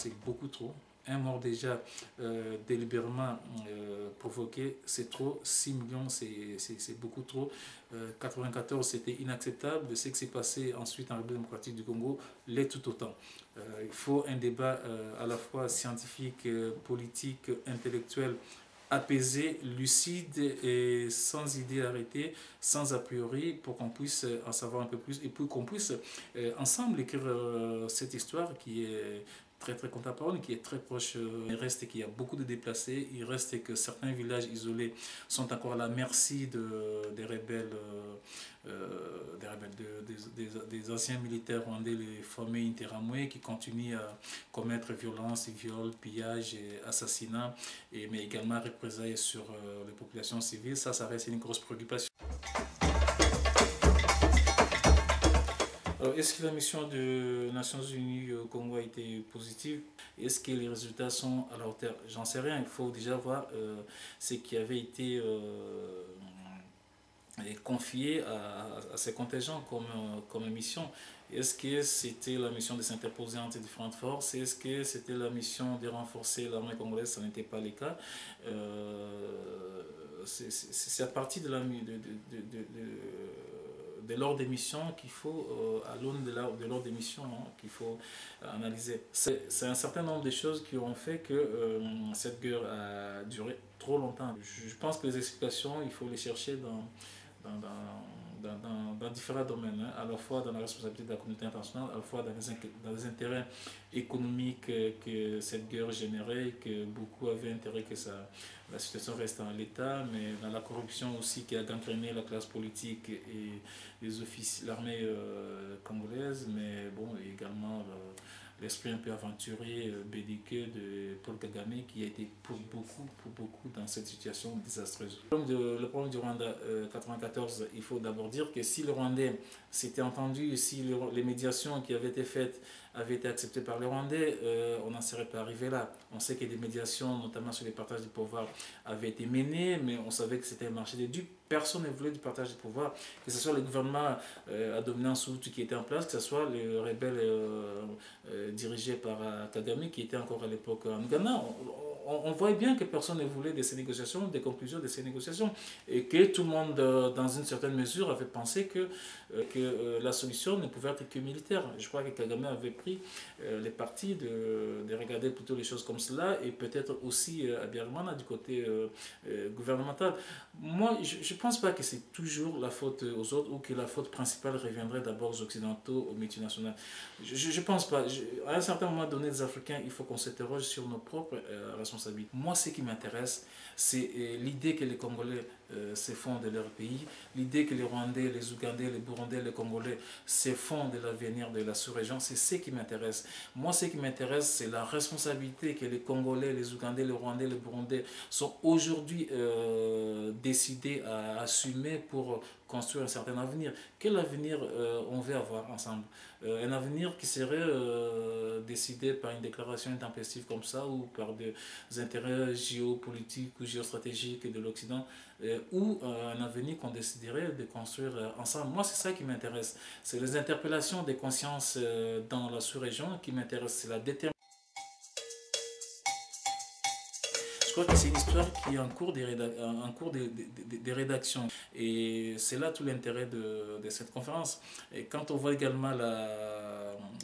c'est beaucoup trop. Un mort déjà délibérément provoqué, c'est trop. 6 millions, c'est beaucoup trop. 94, c'était inacceptable. Ce qui s'est passé ensuite en République démocratique du Congo l'est tout autant. Il faut un débat à la fois scientifique, politique, intellectuel, apaisé, lucide et sans idée arrêtée, sans a priori, pour qu'on puisse en savoir un peu plus et pour qu'on puisse ensemble écrire cette histoire qui est très contemporaine, qui est très proche. Il reste qu'il y a beaucoup de déplacés, il reste que certains villages isolés sont encore à la merci des rebelles, des anciens militaires rwandais, les fameux Interamwe, qui continuent à commettre violences, viols, pillages et assassinats, mais également représailles sur les populations civiles. Ça reste une grosse préoccupation. Alors, est-ce que la mission des Nations Unies au Congo a été positive? Est-ce que les résultats sont à la hauteur? J'en sais rien. Il faut déjà voir ce qui avait été confié à ces contingents comme mission. Est-ce que c'était la mission de s'interposer entre différentes forces? Est-ce que c'était la mission de renforcer l'armée congolaise? Ça n'était pas le cas. C'est à partir de l'ordre des missions qu'il faut, à l'aune de l'ordre des missions, qu'il faut analyser. C'est un certain nombre de choses qui ont fait que cette guerre a duré trop longtemps. Je pense que les explications, il faut les chercher dans différents domaines, à la fois dans la responsabilité de la communauté internationale, à la fois dans les intérêts économiques que cette guerre générait, que beaucoup avaient intérêt que la situation reste en l'état, mais dans la corruption aussi qui a gangréné la classe politique et l'armée congolaise, mais bon, également l'esprit un peu aventuré, belliqueux de Paul Kagame, qui a été pour beaucoup dans cette situation désastreuse. Le problème du Rwanda 94, il faut d'abord dire que si le Rwandais s'était entendu, si les médiations qui avaient été faites avaient été acceptées par les Rwandais, on n'en serait pas arrivé là. On sait que des médiations, notamment sur les partages du pouvoir, avaient été menées, mais on savait que c'était un marché des dupes. Personne ne voulait du partage du pouvoir, que ce soit le gouvernement à dominance Hutu qui était en place, que ce soit les rebelles dirigés par Kagame qui était encore à l'époque en Ghana. On voit bien que personne ne voulait de ces négociations, des conclusions de ces négociations, et que tout le monde, dans une certaine mesure, avait pensé que la solution ne pouvait être que militaire. Je crois que Kagame avait pris les partis de regarder plutôt les choses comme cela, et peut-être aussi à Biarimana du côté gouvernemental. Moi, je ne pense pas que c'est toujours la faute aux autres, ou que la faute principale reviendrait d'abord aux Occidentaux, aux multinationales. Je ne pense pas. À un certain moment donné, les Africains, il faut qu'on s'interroge sur nos propres responsabilités. Moi, ce qui m'intéresse, c'est l'idée que les Congolais se font de leur pays, l'idée que les Rwandais, les Ougandais, les Burundais, les Congolais se font de l'avenir de la sous-région. C'est ce qui m'intéresse. Moi, ce qui m'intéresse, c'est la responsabilité que les Congolais, les Ougandais, les Rwandais, les Burundais sont aujourd'hui décidés à assumer pour construire un certain avenir. Quel avenir on veut avoir ensemble? Un avenir qui serait décidé par une déclaration intempestive comme ça, ou par des intérêts géopolitiques ou géostratégiques de l'Occident, ou un avenir qu'on déciderait de construire ensemble. Moi, c'est ça qui m'intéresse. C'est les interpellations des consciences dans la sous-région qui m'intéressent. C'est la détermination. Je crois que c'est une histoire qui est en cours des rédactions. Et c'est là tout l'intérêt de cette conférence. Et quand on voit également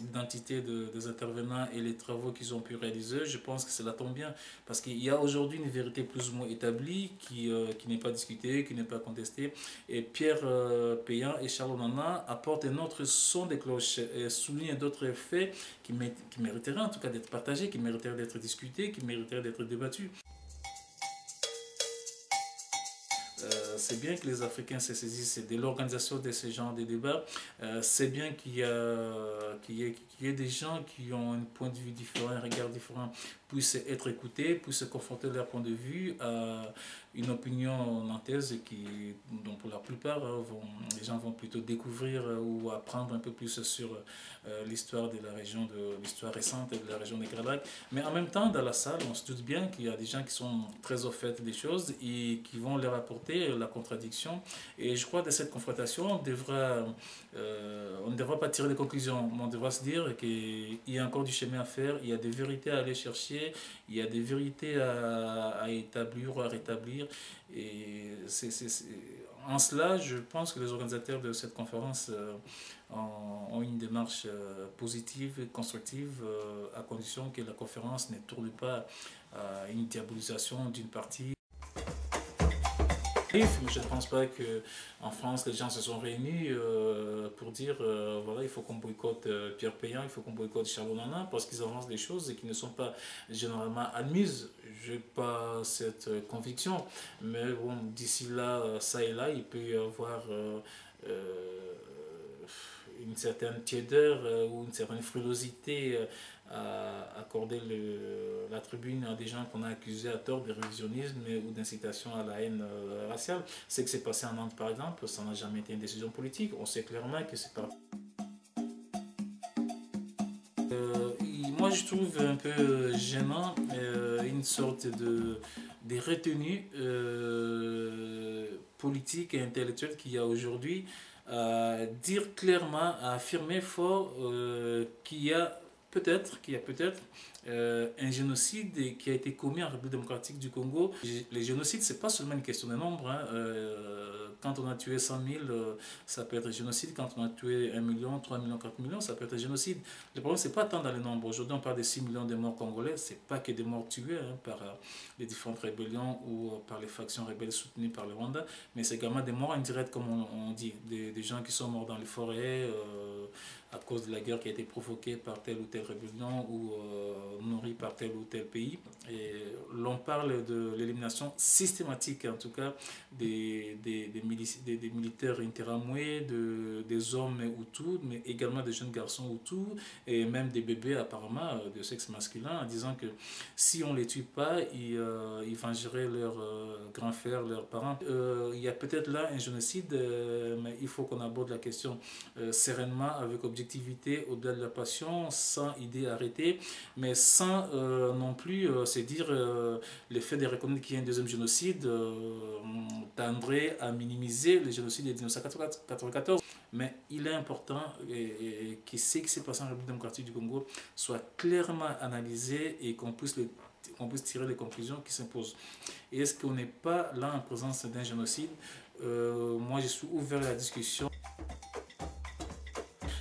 l'identité des intervenants et les travaux qu'ils ont pu réaliser, je pense que cela tombe bien. Parce qu'il y a aujourd'hui une vérité plus ou moins établie qui n'est pas discutée, qui n'est pas contestée. Et Pierre Payan et Charles Onana apportent un autre son de cloche et soulignent d'autres faits qui mériteraient en tout cas d'être partagés, qui mériteraient d'être discutés, qui mériteraient d'être débattus. C'est bien que les Africains se saisissent de l'organisation de ce genre de débats. C'est bien qu'il y ait des gens qui ont un point de vue différent, un regard différent, puissent être écoutés, puissent confronter leur point de vue à une opinion nantaise dont pour la plupart, les gens vont plutôt découvrir ou apprendre un peu plus sur l'histoire de la région, l'histoire récente de la région des Grands Lacs. Mais en même temps, dans la salle, on se doute bien qu'il y a des gens qui sont très au fait des choses et qui vont leur apporter la contradiction. Et je crois que de cette confrontation, on ne devra pas tirer des conclusions. On devra se dire qu'il y a encore du chemin à faire, il y a des vérités à aller chercher, il y a des vérités à établir ou à rétablir. Et en cela, je pense que les organisateurs de cette conférence ont une démarche positive et constructive, à condition que la conférence ne tourne pas à une diabolisation d'une partie. Je ne pense pas qu'en France, les gens se sont réunis pour dire voilà, il faut qu'on boycotte Pierre Péan, il faut qu'on boycotte Charles Nana, parce qu'ils avancent des choses qui ne sont pas généralement admises. Je n'ai pas cette conviction, mais bon, d'ici là, ça et là, il peut y avoir une certaine tiédeur ou une certaine frilosité à accorder la tribune à des gens qu'on a accusés à tort de révisionnisme ou d'incitation à la haine raciale. Ce qui s'est passé en Nantes, par exemple, ça n'a jamais été une décision politique. On sait clairement que c'est pas... Moi, je trouve un peu gênant une sorte de retenue politique et intellectuelle qu'il y a aujourd'hui, à dire clairement, à affirmer fort qu'il y a peut-être un génocide qui a été commis en République démocratique du Congo. Les génocides, c'est pas seulement une question de nombre. Hein. Quand on a tué 100 000, ça peut être un génocide. Quand on a tué 1 million, 3 millions, 4 millions, ça peut être un génocide. Le problème, c'est pas tant dans les nombres. Aujourd'hui, on parle de 6 millions de morts congolais. C'est pas que des morts tués par les différentes rébellions ou par les factions rebelles soutenues par le Rwanda, mais c'est également des morts indirectes, comme on dit. Des gens qui sont morts dans les forêts à cause de la guerre qui a été provoquée par telle ou telle rébellion ou nourrie par tel ou tel pays. Et l'on parle de l'élimination systématique, en tout cas, des militaires interamoués, des hommes Hutus, mais également des jeunes garçons Hutus, et même des bébés apparemment de sexe masculin, en disant que si on ne les tue pas, ils vengeraient leurs grands frères, leurs parents. Il y a peut-être là un génocide, mais il faut qu'on aborde la question sereinement, avec objectivité, au-delà de la passion, sans idée arrêtée, mais sans non plus se dire le fait de reconnaître qu'il y a un deuxième génocide tendrait à minimiser le génocide de 1994. Mais il est important que ce qui s'est passé en République démocratique du Congo soit clairement analysé et qu'on puisse tirer les conclusions qui s'imposent. Et est-ce qu'on n'est pas là en présence d'un génocide? Moi, je suis ouvert à la discussion.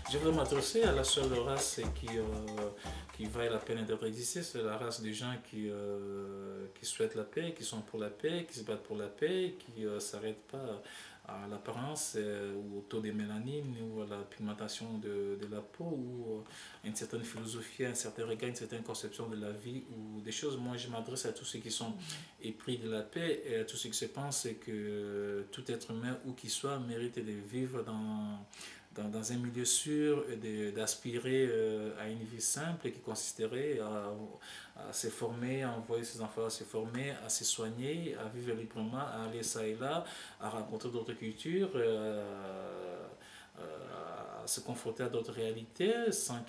Je voudrais m'adresser à la seule race qui vaille la peine d'être existée, c'est la race des gens qui souhaitent la paix, qui sont pour la paix, qui se battent pour la paix, qui ne s'arrêtent pas à l'apparence ou au taux de mélanine ou à la pigmentation de la peau ou à une certaine philosophie, un certain regard, une certaine conception de la vie ou des choses. Moi, je m'adresse à tous ceux qui sont épris de la paix et à tous ceux qui se pensent que tout être humain, où qu'il soit, mérite de vivre dans un milieu sûr, d'aspirer à une vie simple qui consisterait à se former, à envoyer ses enfants à se former, à se soigner, à vivre librement, à aller ça et là, à rencontrer d'autres cultures, à se confronter à d'autres réalités sans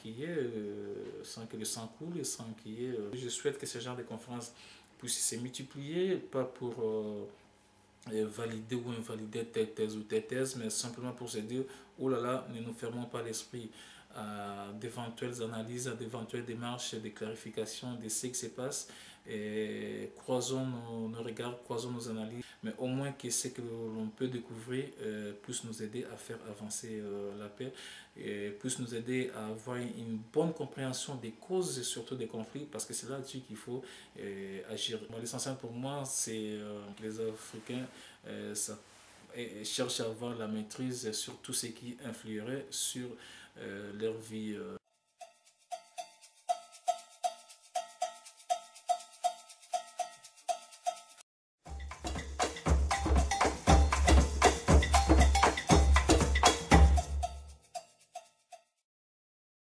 sans que le sang coule, sans qu'il y ait... Je souhaite que ce genre de conférences puissent se multiplier, pas pour... valider ou invalider telle thèse ou telle thèse, mais simplement pour se dire, oh là là, ne nous fermons pas l'esprit à d'éventuelles analyses, à d'éventuelles démarches de clarification de ce qui se passe, et croisons nos regards, croisons nos analyses, mais au moins que ce que l'on peut découvrir puisse nous aider à faire avancer la paix, et puisse nous aider à avoir une bonne compréhension des causes et surtout des conflits, parce que c'est là-dessus qu'il faut agir. L'essentiel pour moi, c'est les Africains cherchent à avoir la maîtrise sur tout ce qui influerait sur leur vie.